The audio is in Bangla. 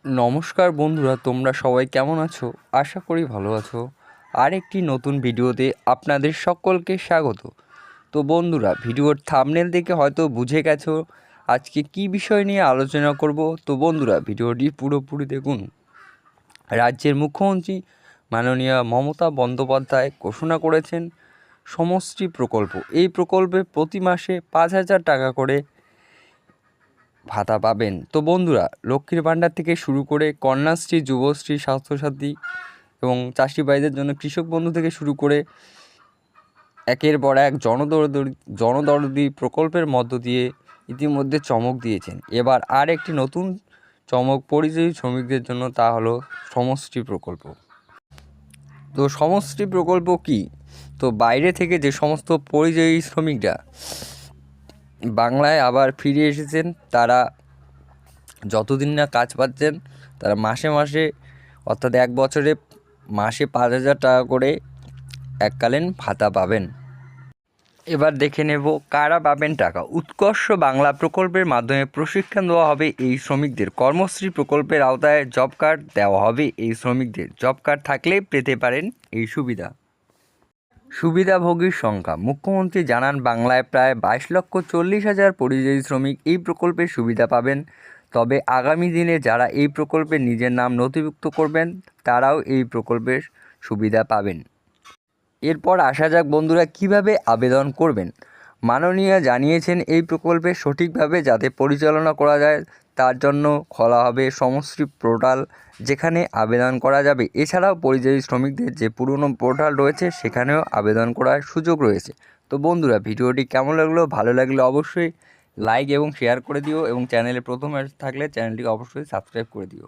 নমস্কার বন্ধুরা, তোমরা সবাই কেমন আছো? আশা করি ভালো আছো। আর একটি নতুন ভিডিওতে আপনাদের সকলকে স্বাগত। তো বন্ধুরা, ভিডিওর থাম্বনেল দেখে হয়তো বুঝে গেছো আজকে কি বিষয় নিয়ে আলোচনা করব। তো বন্ধুরা, ভিডিওটি পুরোপুরি দেখুন। রাজ্যের মুখ্যমন্ত্রী মাননীয় মমতা বন্দ্যোপাধ্যায় ঘোষণা করেছেন সমষ্টি প্রকল্প। এই প্রকল্পে প্রতি মাসে 5,000 টাকা করে ভাতা পাবেন। তো বন্ধুরা, লক্ষ্মীর ভাণ্ডার থেকে শুরু করে কন্যাশ্রী, যুবশ্রী, স্বাস্থ্যসাথী এবং চাষি ভাইদের জন্য কৃষক বন্ধু থেকে শুরু করে একের পর এক জনদরদি প্রকল্পের মধ্য দিয়ে ইতিমধ্যে চমক দিয়েছেন। এবার আর একটি নতুন চমক পরিযায়ী শ্রমিকদের জন্য, তা হলো সমষ্টি প্রকল্প। তো সমষ্টি প্রকল্প কি? তো বাইরে থেকে যে সমস্ত পরিযায়ী শ্রমিকরা বাংলায় আবার ফিরে এসেছেন, তারা যতদিন না কাজ পাচ্ছেন, তারা মাসে মাসে অর্থাৎ এক বছরে মাসে 5,000 টাকা করে এককালীন ভাতা পাবেন। এবার দেখে নেব কারা পাবেন টাকা। উৎকর্ষ বাংলা প্রকল্পের মাধ্যমে প্রশিক্ষণ দেওয়া হবে এই শ্রমিকদের। কর্মশ্রী প্রকল্পের আওতায় জব কার্ড দেওয়া হবে এই শ্রমিকদের। জব কার্ড থাকলে পেতে পারেন এই সুবিধা। সুবিধাভোগীর সংখ্যা মুখ্যমন্ত্রী জানান, বাংলায় প্রায় 22,40,000 পরিযায়ী শ্রমিক এই প্রকল্পের সুবিধা পাবেন। তবে আগামী দিনে যারা এই প্রকল্পে নিজের নাম নথিভুক্ত করবেন, তারাও এই প্রকল্পের সুবিধা পাবেন। এরপর আসা যাক বন্ধুরা, কিভাবে আবেদন করবেন। মাননীয় জানিয়েছেন, এই প্রকল্পে সঠিকভাবে যাতে পরিচালনা করা যায় তার জন্য খোলা হবে সমষ্টি পোর্টাল, যেখানে আবেদন করা যাবে। এছাড়াও পরিযায়ী শ্রমিকদের যে পুরনো পোর্টাল রয়েছে, সেখানেও আবেদন করার সুযোগ রয়েছে। তো বন্ধুরা, ভিডিওটি কেমন লাগলো? ভালো লাগলে অবশ্যই লাইক এবং শেয়ার করে দিও, এবং চ্যানেলে প্রথম থাকলে চ্যানেলটিকে অবশ্যই সাবস্ক্রাইব করে দিও।